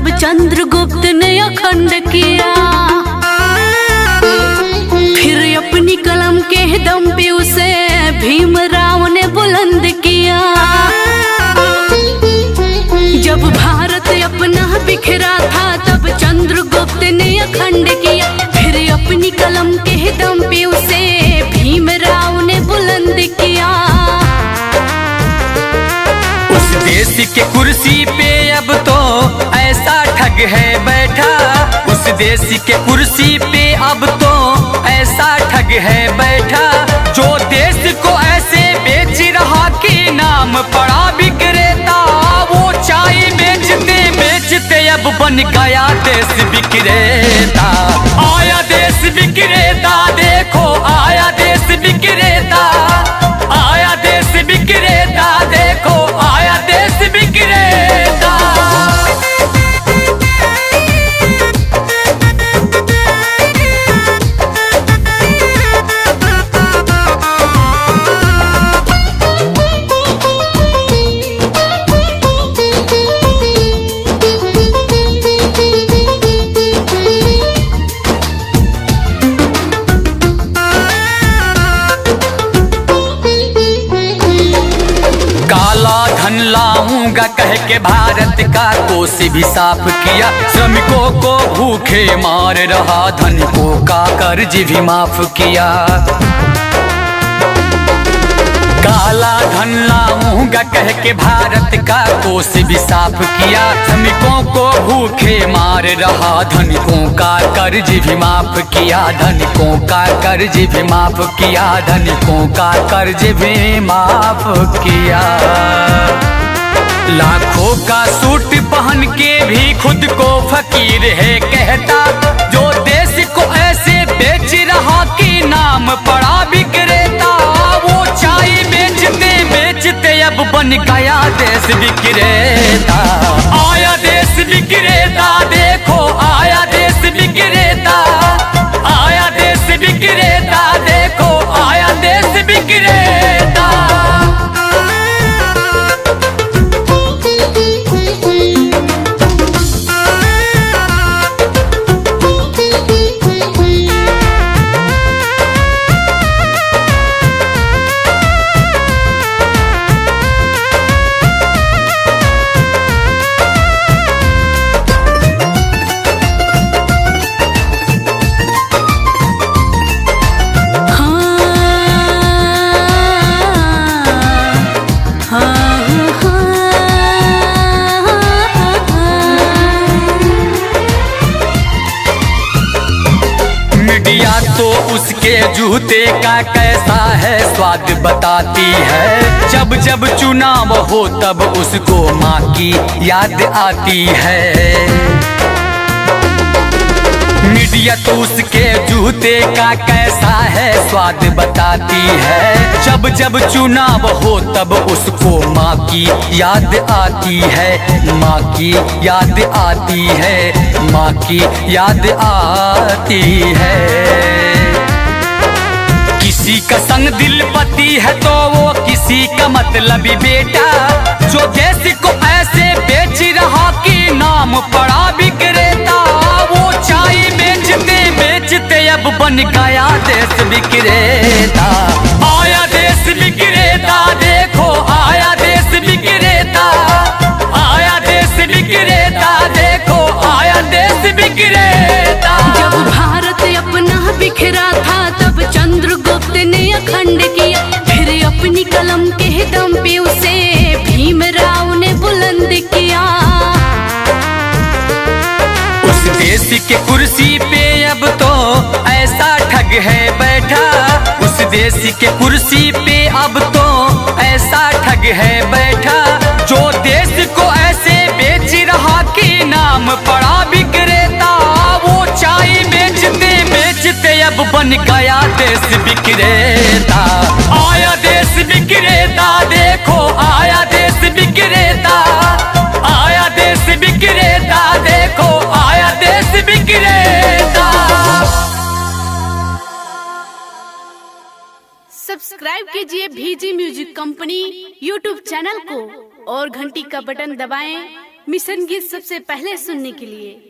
तब चंद्रगुप्त ने अखंड किया। फिर अपनी कलम के दम पे उसे भीमराव ने बुलंद किया। जब भारत अपना बिखरा था तब चंद्रगुप्त ने अखंड किया। फिर अपनी कलम के दम पे उसे भीमराव ने बुलंद किया। उस देश के कुर्सी पे अब तो ऐसा ठग है बैठा। उस देश के कुर्सी पे अब तो ऐसा ठग है बैठा। जो देश को ऐसे बेच रहा कि नाम पड़ा विक्रेता। वो चाय बेचते बेचते अब बन गया देश विक्रेता। आया देश विक्रेता, देखो आया देश विक्रेता। आया देश विक्रेता, देखो आया देश विक्रेता। लाऊंगा कह के भारत का कोष भी साफ किया। श्रमिकों को भूखे मार रहा, धनिकों का कर्ज भी माफ किया। काला धन लाऊंगा कह के भारत का कोष भी साफ किया। श्रमिकों को भूखे मार रहा, धनिकों का कर्ज भी माफ किया। धनिकों का कर्ज भी माफ किया। धनिकों का कर्ज भी माफ किया। लाखों का सूट पहन के भी खुद को फकीर है कहता। जो देश को ऐसे बेच रहा कि नाम पड़ा विक्रेता। वो चाय बेचते बेचते अब बन गया देश विक्रेता। आया देश विक्रेता, देखो आया देश विक्रेता। आया देश विक्रेता, देखो आया देश विक्रेता। तो उसके जूते का कैसा है स्वाद बताती है। जब जब चुनाव हो तब उसको माँ की याद आती है। मीडिया तो उसके जूते का कैसा है स्वाद बताती है। जब जब चुनाव हो तब उसको माँ की याद आती है। माँ की याद आती है। माँ की याद आती है। किसी का संग दिल पति है तो वो किसी का मतलबी बेटा। जो देश को ऐसे बेच रहा कि नाम पड़ा विक्रेता। वो चाय बेचते बेचते अब बन गया देश विक्रेता। आया देश विक्रेता, देखो आया देश विक्रेता। आया देश विक्रेता, देखो आया देश विक्रेता। जब भारत अपना बिखरा था तब चंद्रगुप्त ने अखंड किया। फिर अपनी कलम के दम पे उसे भीमराव ने बुलंद किया। उस देश के कुर्सी पे अब तो ऐसा ठग है बैठा। उस देश के कुर्सी पे अब तो ऐसा ठग है बैठा। जो देश को ऐसे बेच रहा कि नाम पड़ा विक्रेता। वो चाय बेचते बेचते अब बन गया देश विक्रेता। आया देश विक्रेता, देखो आया देश विक्रेता। आया देश विक्रेता, देखो आया देश विक्रेता। सब्सक्राइब कीजिए VG music company YouTube channel को और घंटी का बटन दबाएं मिशन गीत सबसे पहले सुनने के लिए